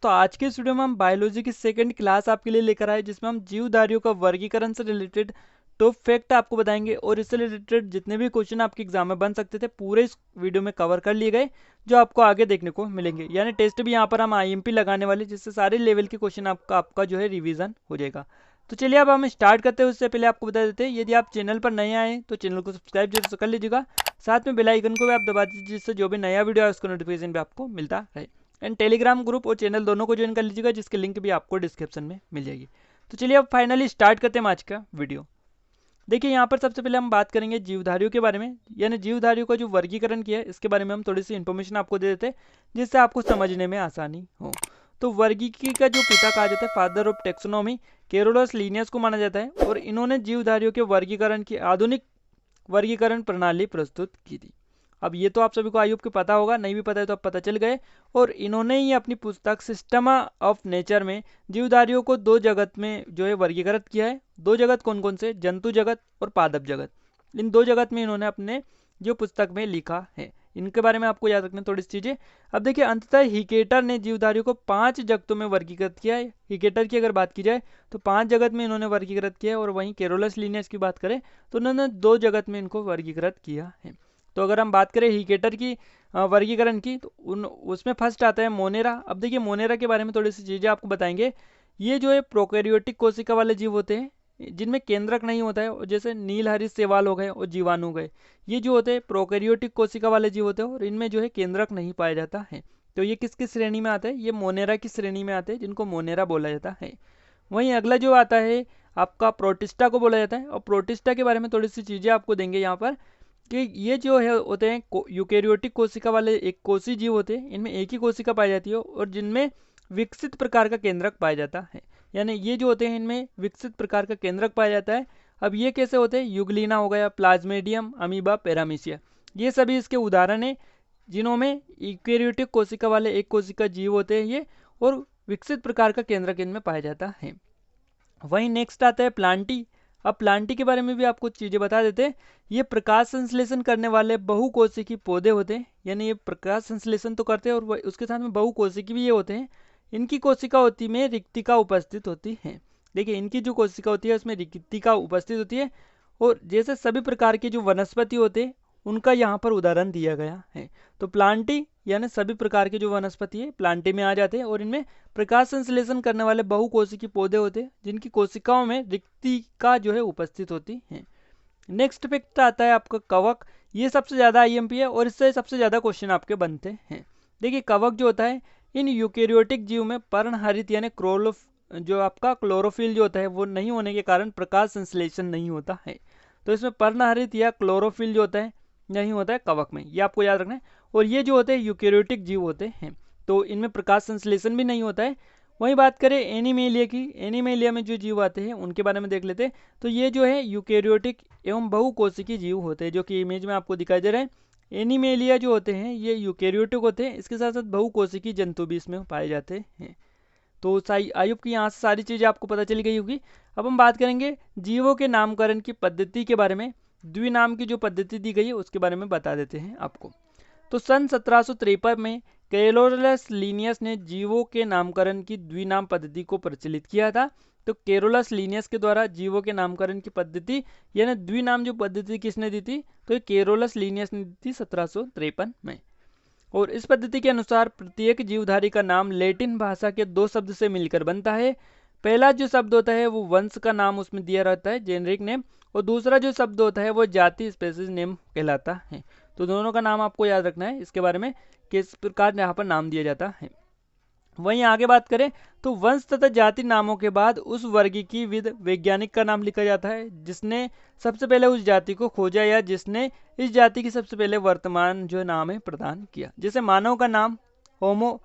दोस्तों आज के इस वीडियो में हम बायोलॉजी की सेकंड क्लास आपके लिए लेकर आए, जिसमें हम जीवधारियों का वर्गीकरण से रिलेटेड टॉप फैक्ट आपको बताएंगे और इससे रिलेटेड जितने भी क्वेश्चन आपके एग्जाम में बन सकते थे पूरे इस वीडियो में कवर कर लिए गए, जो आपको आगे देखने को मिलेंगे। यानी टेस्ट भी यहाँ पर हम IMP लगाने वाले, जिससे सारे लेवल के क्वेश्चन आपका जो है रिविजन हो जाएगा। तो चलिए अब हम स्टार्ट करते हैं। उससे पहले आपको बता देते हैं, यदि आप चैनल पर नए आए तो चैनल को सब्सक्राइब जरूर कर लीजिएगा, साथ में बेल आइकन को भी आप दबा दीजिए, जिससे जो भी नया वीडियो है उसका नोटिफिकेशन भी आपको मिलता रहे। एंड टेलीग्राम ग्रुप और चैनल दोनों को ज्वाइन कर लीजिएगा, जिसकी लिंक भी आपको डिस्क्रिप्शन में मिल जाएगी। तो चलिए अब फाइनली स्टार्ट करते हैं आज का वीडियो। देखिए यहाँ पर सबसे पहले हम बात करेंगे जीवधारियों के बारे में, यानी जीवधारियों का जो वर्गीकरण किया है इसके बारे में हम थोड़ी सी इन्फॉर्मेशन आपको दे देते हैं, जिससे आपको समझने में आसानी हो। तो वर्गीकी का जो पिता कहा जाता है, father of taxonomy, Carolus Linnaeus को माना जाता है, और इन्होंने जीवधारियों के वर्गीकरण की आधुनिक वर्गीकरण प्रणाली प्रस्तुत की थी। अब ये तो आप सभी को आई होप के पता होगा, नहीं भी पता है तो आप पता चल गए। और इन्होंने ही अपनी पुस्तक सिस्टमा ऑफ नेचर में जीवधारियों को दो जगत में जो है वर्गीकृत किया है। दो जगत कौन कौन से? जंतु जगत और पादप जगत। इन दो जगत में इन्होंने अपने जो पुस्तक में लिखा है, इनके बारे में आपको याद रखना थोड़ी सी चीजें। अब देखिए अंततः हिकेटर ने जीवधारियों को 5 जगतों में वर्गीकृत किया है। हिकेटर की अगर बात की जाए तो 5 जगत में इन्होंने वर्गीकृत किया है, और वहीं कैरोलस लिनियस की बात करें तो उन्होंने 2 जगत में इनको वर्गीकृत किया है। तो अगर हम बात करें हिकेटर की वर्गीकरण की, तो उसमें फर्स्ट आता है मोनेरा। अब देखिए मोनेरा के बारे में थोड़ी सी चीज़ें आपको बताएंगे। ये जो है प्रोकैरियोटिक कोशिका वाले जीव होते हैं, जिनमें केंद्रक नहीं होता है, और जैसे नीलहरित शैवाल हो गए और जीवाणु गए, ये जो होते हैं प्रोकैरियोटिक कोशिका वाले जीव होते हैं, और इनमें जो है केंद्रक नहीं पाया जाता है। तो ये किस किस श्रेणी में आते हैं? ये मोनेरा की श्रेणी में आते हैं, जिनको मोनेरा बोला जाता है। वहीं अगला जो आता है आपका प्रोटिस्टा को बोला जाता है, और प्रोटिस्टा के बारे में थोड़ी सी चीज़ें आपको देंगे यहाँ पर, कि ये जो है होते हैं यूकेरियोटिक कोशिका वाले एक कोशी जीव होते हैं। इनमें एक ही कोशिका पाई जाती है और जिनमें विकसित प्रकार का केंद्रक पाया जाता है। यानी ये जो होते हैं इनमें विकसित प्रकार का केंद्रक पाया जाता है। अब ये कैसे होते हैं? यूग्लिना हो गया, प्लाज्मेडियम, अमीबा, पैरामीशिया, ये सभी इसके उदाहरण हैं, जिन्होंने यूकेरियोटिक कोशिका वाले एक कोशिका जीव होते हैं ये, और विकसित प्रकार का केंद्रक इनमें पाया जाता है। वहीं नेक्स्ट आता है प्लांटी। अब प्लांटी के बारे में भी आपको चीज़ें बता देते हैं। ये प्रकाश संश्लेषण करने वाले बहुकोशिकी पौधे होते हैं, यानी ये प्रकाश संश्लेषण तो करते हैं और उसके साथ में बहुकोशिकी भी ये होते हैं। इनकी कोशिका होती में रिक्तिका उपस्थित होती है। देखिए इनकी जो कोशिका होती है उसमें रिक्तिका उपस्थित होती है, और जैसे सभी प्रकार के जो वनस्पति होते हैं उनका यहाँ पर उदाहरण दिया गया है। तो प्लांटी यानी सभी प्रकार के जो वनस्पति है प्लांटी में आ जाते हैं, और इनमें प्रकाश संश्लेषण करने वाले बहुकोशिकीय पौधे होते हैं, जिनकी कोशिकाओं में रिक्तिका जो है उपस्थित होती है। नेक्स्ट फैक्ट आता है आपका कवक। ये सबसे ज़्यादा IMP है, और इससे सबसे ज़्यादा क्वेश्चन आपके बनते हैं। देखिए कवक जो होता है इन यूकेरियोटिक जीव में पर्णहरित यानी जो आपका क्लोरोफिल जो होता है वो नहीं होने के कारण प्रकाश संश्लेषण नहीं होता है। तो इसमें पर्णहरित या क्लोरोफिल जो होता है नहीं होता है कवक में, ये आपको याद रखना है। और ये जो होते हैं यूकेरियोटिक जीव होते हैं, तो इनमें प्रकाश संश्लेषण भी नहीं होता है। वहीं बात करें एनीमेलिया की, एनीमेलिया में जो जीव आते हैं उनके बारे में देख लेते हैं। तो ये जो है यूकेरियोटिक एवं बहुकोशिकीय जीव होते हैं, जो कि इमेज में आपको दिखाई दे रहे हैं। एनीमेलिया जो होते हैं ये यूकेरियोटिक होते हैं, इसके साथ साथ बहुकोशिकीय जंतु भी इसमें पाए जाते हैं। तो आयुब की यहाँ से सारी चीज़ें आपको पता चली गई होगी। अब हम बात करेंगे जीवों के नामकरण की पद्धति के बारे में। द्विनाम की जो पद्धति दी गई है उसके बारे में बता देते हैं आपको। तो सन 1753 में कैरोलस लिनियस ने जीवों के नामकरण की द्विनाम पद्धति को प्रचलित किया था। तो कैरोलस लिनियस के द्वारा जीवों के नामकरण की पद्धति यानी द्विनाम जो पद्धति किसने दी थी? तो ये कैरोलस लिनियस ने दी थी 1753 में। और इस पद्धति के अनुसार प्रत्येक जीवधारी का नाम लैटिन भाषा के 2 शब्द से मिलकर बनता है। पहला जो शब्द होता है वो वंश का नाम उसमें दिया रहता है, जेनरिक नेम, और दूसरा जो शब्द होता है वो जाति स्पेसिस नेम कहलाता है। तो दोनों का नाम आपको याद रखना है इसके बारे में, किस प्रकार यहाँ पर नाम दिया जाता है। वहीं आगे बात करें तो वंश तथा जाति नामों के बाद उस वर्गीकीविद वैज्ञानिक का नाम लिखा जाता है, जिसने सबसे पहले उस जाति को खोजा या जिसने इस जाति की सबसे पहले वर्तमान जो नाम है प्रदान किया। जैसे मानव का नाम होमो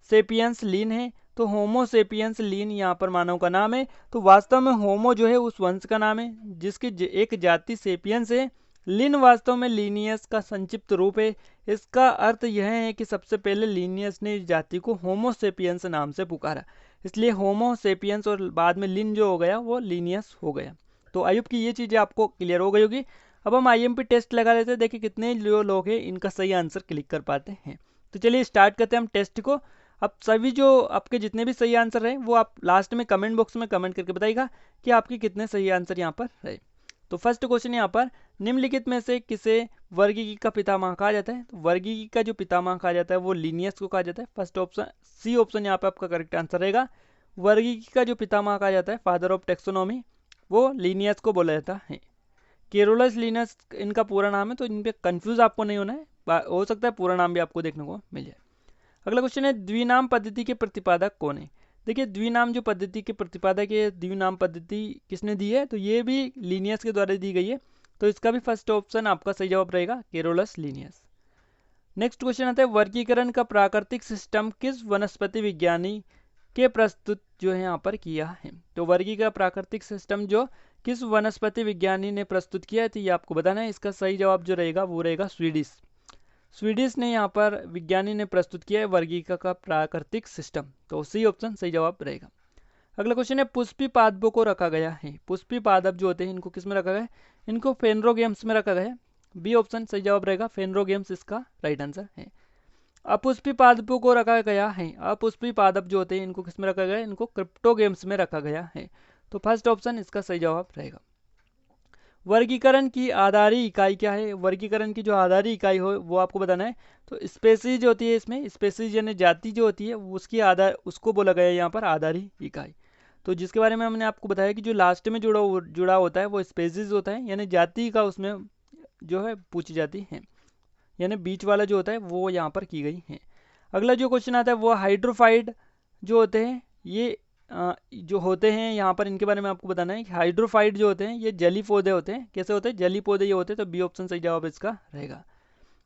सेपियंस लीन है, तो होमो सेपियंस लीन यहाँ पर मानव का नाम है। तो वास्तव में होमो जो है उस वंश का नाम है जिसकी एक जाति सेपियंस है। लिन वास्तव में लीनियस का संक्षिप्त रूप है। इसका अर्थ यह है कि सबसे पहले लीनियस ने इस जाति को होमो सेपियंस नाम से पुकारा, इसलिए होमो सेपियंस, और बाद में लिन जो हो गया वो लीनियस हो गया। तो आयुब की ये चीज़ें आपको क्लियर हो गई होगी। अब हम IMP टेस्ट लगा लेते हैं, देखिए कितने जो लोग हैं इनका सही आंसर क्लिक कर पाते हैं। तो चलिए स्टार्ट करते हैं हम टेस्ट को। अब सभी जो आपके जितने भी सही आंसर रहे वो आप लास्ट में कमेंट बॉक्स में कमेंट करके बताइएगा कि आपके कितने सही आंसर यहाँ पर रहे। तो फर्स्ट क्वेश्चन यहाँ पर, निम्नलिखित में से किसे वर्गीकी का पितामह कहा जाता है? तो वर्गीकी का जो पितामह कहा जाता है वो लिनियस को कहा जाता है। फर्स्ट ऑप्शन सी ऑप्शन यहाँ पे आपका करेक्ट आंसर रहेगा। वर्गीकी का जो पितामह कहा जाता है, फादर ऑफ टेक्सोनॉमी, वो लिनियस को बोला जाता है। केरोलस लिनस इनका पूरा नाम है, तो इन पे कंफ्यूज आपको नहीं होना है, हो सकता है पूरा नाम भी आपको देखने को मिल जाए। अगला क्वेश्चन है, द्विनाम पद्धति के प्रतिपादक कौन है? देखिए द्विनाम जो पद्धति के प्रतिपादक है, द्विनाम पद्धति किसने दी है? तो ये भी लिनियस के द्वारा दी गई है, तो इसका भी फर्स्ट ऑप्शन आपका सही जवाब रहेगा, केरोलस लिनियस। नेक्स्ट क्वेश्चन आता है, वर्गीकरण का प्राकृतिक सिस्टम किस वनस्पति विज्ञानी के प्रस्तुत जो है यहाँ पर किया है? तो वर्गीकरण का प्राकृतिक सिस्टम जो किस वनस्पति विज्ञानी ने प्रस्तुत किया है, तो ये आपको बताना है। इसका सही जवाब जो रहेगा वो रहेगा स्वीडिश ने यहाँ पर विज्ञानी ने प्रस्तुत किया है वर्गीकरण का प्राकृतिक सिस्टम, तो सी ऑप्शन सही जवाब रहेगा। अगला क्वेश्चन है, पुष्पी पादपों को रखा गया है, पुष्पी पादप जो होते हैं इनको किस में रखा गया है? इनको फेनरोगेम्स में रखा गया है। बी ऑप्शन सही जवाब रहेगा, फेनरोगेम्स इसका राइट आंसर है। अपुष्पी पादपों को रखा गया है, अपुष्पी पादप जो होते हैं इनको किस में रखा गया है? इनको क्रिप्टोगेम्स में रखा गया है, तो फर्स्ट ऑप्शन इसका सही जवाब रहेगा। वर्गीकरण की आधारी इकाई क्या है? वर्गीकरण की जो आधारी इकाई हो वो आपको बताना है। तो स्पेसीज होती है, इसमें स्पेसीज यानी जाति जो होती है उसकी आधार उसको बोला गया है यहाँ पर आधारी इकाई। तो जिसके बारे में हमने आपको बताया कि जो लास्ट में जुड़ा होता है वो स्पेसीज होता है, यानी जाति का उसमें जो है पूछी जाती है, यानी बीच वाला जो होता है वो यहाँ पर की गई है। अगला जो क्वेश्चन आता है वो हाइड्रोफाइट जो होते हैं, ये जो होते हैं यहाँ पर इनके बारे में आपको बताना है कि हाइड्रोफाइट जो होते हैं ये जली पौधे होते हैं। कैसे होते हैं? जली पौधे ये होते हैं, तो बी ऑप्शन सही जवाब इसका रहेगा।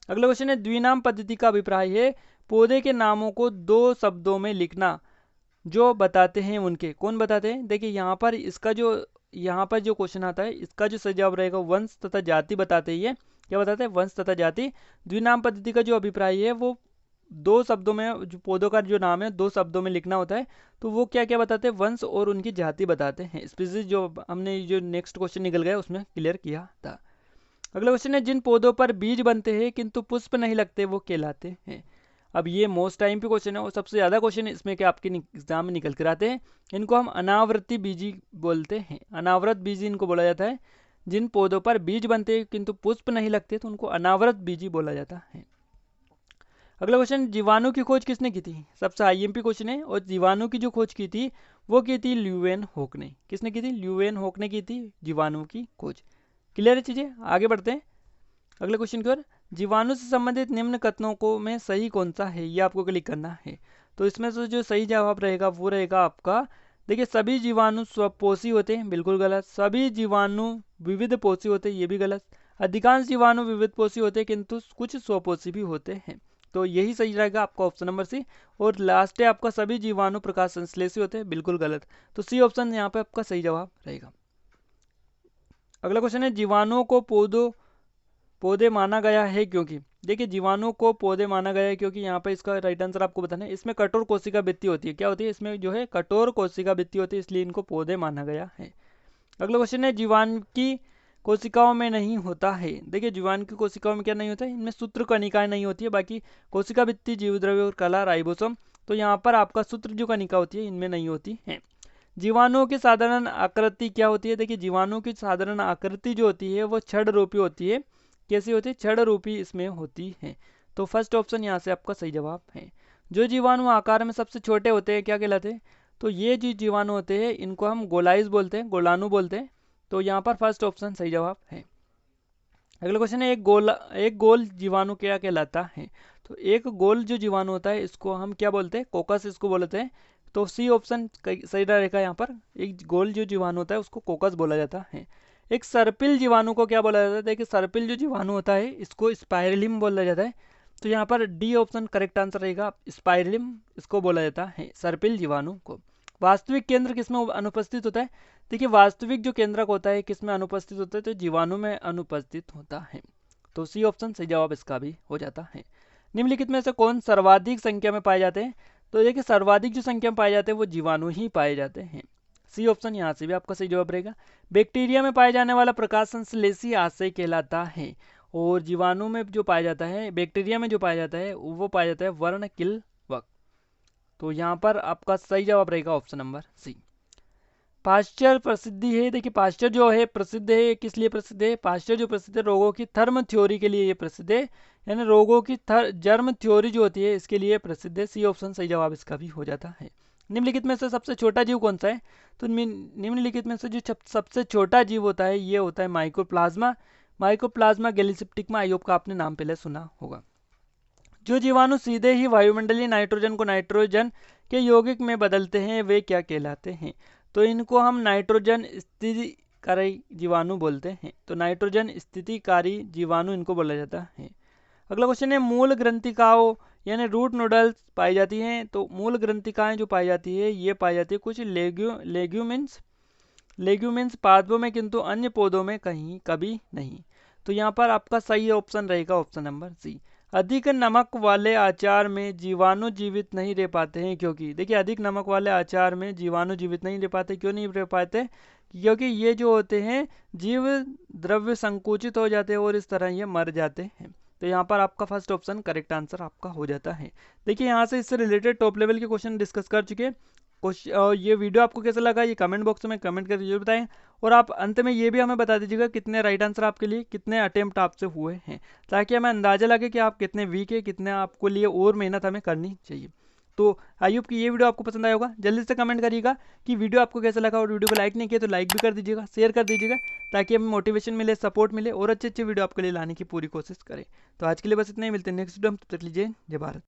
अगला क्वेश्चन है, द्विनाम पद्धति का अभिप्राय है पौधे के नामों को दो शब्दों में लिखना जो बताते हैं उनके। कौन बताते हैं? देखिए यहाँ पर इसका जो यहाँ पर जो क्वेश्चन आता है इसका जो सही जवाब रहेगा वंश तथा जाति बताते ही है। क्या बताते हैं? वंश तथा जाति। द्विनाम पद्धति का जो अभिप्राय है वो दो शब्दों में, जो पौधों का जो नाम है दो शब्दों में लिखना होता है, तो वो क्या क्या बताते हैं? वंश और उनकी जाति बताते हैं। स्पीसीज जो हमने जो नेक्स्ट क्वेश्चन निकल गया उसमें क्लियर किया था। अगला क्वेश्चन है, जिन पौधों पर बीज बनते हैं किंतु पुष्प नहीं लगते वो कहलाते हैं। अब ये मोस्ट टाइम पे क्वेश्चन है और सबसे ज़्यादा क्वेश्चन इसमें क्या आपके एग्जाम में निकल कर आते हैं। इनको हम अनावृत्ति बीजी बोलते हैं, अनावृत बीजी इनको बोला जाता है। जिन पौधों पर बीज बनते हैं किंतु पुष्प नहीं लगते तो उनको अनावृत बीजी बोला जाता है। अगला क्वेश्चन, जीवाणु की खोज किसने की थी? सबसे आईएमपी क्वेश्चन है, और जीवाणु की जो खोज की थी वो की थी ल्यूवेनहोक ने। किसने की थी? ल्यूवेनहोक ने की थी जीवाणु की खोज। क्लियर है चीजें? आगे बढ़ते हैं अगले क्वेश्चन की ओर। जीवाणु से संबंधित निम्न कथनों को में सही कौन सा है, ये आपको क्लिक करना है। तो इसमें से जो सही जवाब रहेगा वो रहेगा आपका, देखिए सभी जीवाणु स्वपोषी होते हैं, बिल्कुल गलत। सभी जीवाणु विविध पोषी होते हैं, ये भी गलत। अधिकांश जीवाणु विविध पोषी होते हैं किंतु कुछ स्वपोषी भी होते हैं, तो यही सही रहेगा आपका ऑप्शन नंबर सी। और लास्ट है आपका, सभी जीवाणु प्रकाश संश्लेषी होते हैं, बिल्कुल गलत। तो सी ऑप्शन यहाँ पे आपका सही जवाब रहेगा। अगला क्वेश्चन है, जीवाणुओं को पौधे माना गया है क्योंकि? देखिए जीवाणु को पौधे माना गया है क्योंकि यहाँ पे इसका राइट आंसर आपको बताना है। इसमें कठोर कोशिका वृत्ति होती है। क्या होती है? इसमें जो है कठोर कोशिका वृत्ति होती है, इसलिए इनको पौधे माना गया है। अगला क्वेश्चन है, जीवाणु की कोशिकाओं में नहीं होता है। देखिए जीवाणु की कोशिकाओं में क्या नहीं होता है? इनमें सूत्र कणिकाएं नहीं होती है, बाकी कोशिका भित्ति, जीवद्रव्य और कला, राइबोसोम, तो यहाँ पर आपका सूत्र जो कणिका होती है इनमें नहीं होती है। जीवाणुओं की साधारण आकृति क्या होती है? देखिए जीवाणु की साधारण आकृति जो होती है वो छड़ रूपी होती है। कैसी होती है? छड़ रूपी इसमें होती है, तो फर्स्ट ऑप्शन यहाँ से आपका सही जवाब है। जो जीवाणु आकार में सबसे छोटे होते हैं क्या कहलाते हैं? तो ये जो जीवाणु होते हैं इनको हम गोलाइज बोलते हैं, गोलाणु बोलते हैं, तो यहाँ पर फर्स्ट ऑप्शन सही जवाब है। अगला क्वेश्चन है, एक गोल जीवाणु क्या कहलाता है? तो एक गोल जो जीवाणु होता है इसको हम क्या बोलते हैं? कोकस इसको बोलते हैं, तो सी ऑप्शन सही रहेगा यहाँ पर। एक गोल जो जीवाणु होता है उसको कोकस बोला जाता है। एक सर्पिल जीवाणु को क्या बोला जाता है? देखिए सर्पिल जो जीवाणु होता है इसको स्पाइरलिम बोला जाता है, तो यहाँ पर डी ऑप्शन करेक्ट आंसर रहेगा, स्पाइरलिम इसको बोला जाता है सर्पिल जीवाणु को। वास्तविक केंद्र किसमें अनुपस्थित होता है? देखिए वास्तविक जो केंद्रक होता है किसमें अनुपस्थित होता है? तो जीवाणु में अनुपस्थित होता है, तो सी ऑप्शन सही जवाब इसका भी हो जाता है। निम्नलिखित में से कौन सर्वाधिक संख्या में पाए जाते हैं? तो देखिए सर्वाधिक जो संख्या में पाए जाते हैं वो जीवाणु ही पाए जाते हैं, सी ऑप्शन यहाँ से भी आपका सही जवाब रहेगा। बैक्टीरिया में पाया जाने वाला प्रकाश संश्लेषी आशय कहलाता है, और जीवाणु में जो पाया जाता है, बैक्टीरिया में जो पाया जाता है वो पाया जाता है वर्णकिलवक। तो यहाँ पर आपका सही जवाब रहेगा ऑप्शन नंबर सी। पाश्चर प्रसिद्धि है, देखिए पाश्चर जो है प्रसिद्ध है, किस लिए प्रसिद्ध है? पाश्चर जो प्रसिद्ध है रोगों की थर्म थ्योरी के लिए ये प्रसिद्ध है, यानी रोगों की जर्म थ्योरी जो होती है इसके लिए प्रसिद्ध है। सी ऑप्शन सही जवाब इसका भी हो जाता है। निम्नलिखित में से सबसे छोटा जीव कौन सा है? तो निम्नलिखित में से जो सबसे छोटा जीव होता है ये होता है माइकोप्लाज्मा। माइकोप्लाज्मा गैलीसिप्टिग्मा आयोग का आपने नाम पहले सुना होगा। जो जीवाणु सीधे ही वायुमंडलीय नाइट्रोजन को नाइट्रोजन के यौगिक में बदलते हैं वे क्या कहलाते हैं? तो इनको हम नाइट्रोजन स्थितिकारी जीवाणु बोलते हैं। तो नाइट्रोजन स्थितिकारी जीवाणु इनको बोला जाता है। अगला क्वेश्चन है मूल ग्रंथिकाओं यानी रूट नोडल्स पाई जाती हैं। तो मूल ग्रंथिकाएं जो पाई जाती है ये पाई जाती है कुछ लेग्यूमिन्स पादपों में, किंतु अन्य पौधों में कहीं कभी नहीं। तो यहाँ पर आपका सही ऑप्शन रहेगा ऑप्शन नंबर सी। अधिक नमक वाले आचार में जीवाणु जीवित नहीं रह पाते हैं, क्योंकि देखिए अधिक नमक वाले आचार में जीवाणु जीवित नहीं रह पाते। क्यों नहीं रह पाते? क्योंकि ये जो होते हैं जीव द्रव्य संकुचित हो जाते हैं और इस तरह ये मर जाते हैं। तो यहाँ पर आपका फर्स्ट ऑप्शन करेक्ट आंसर आपका हो जाता है। देखिए यहाँ से इससे रिलेटेड टॉप लेवल के क्वेश्चन डिस्कस कर चुके हैं। ये वीडियो आपको कैसा लगा ये कमेंट बॉक्स में कमेंट करके जरूर बताएं, और आप अंत में ये भी हमें बता दीजिएगा कितने राइट आंसर आपके लिए, कितने अटेम्प्ट आपसे हुए हैं, ताकि हमें अंदाजा लगे कि आप कितने वीक है, कितने आपको लिए और मेहनत हमें करनी चाहिए। तो आई होप कि ये वीडियो आपको पसंद आया होगा। जल्दी से कमेंट करिएगा कि वीडियो आपको कैसा लगा, और वीडियो को लाइक नहीं किया तो लाइक भी कर दीजिएगा, शेयर कर दीजिएगा, ताकि हमें मोटिवेशन मिले, सपोर्ट मिले और अच्छे अच्छे वीडियो आपके लिए लाने की पूरी कोशिश करें। तो आज के लिए बस इतना ही, मिलते हैं नेक्स्ट वीडियो में। तब तक लीजिए जय भारत।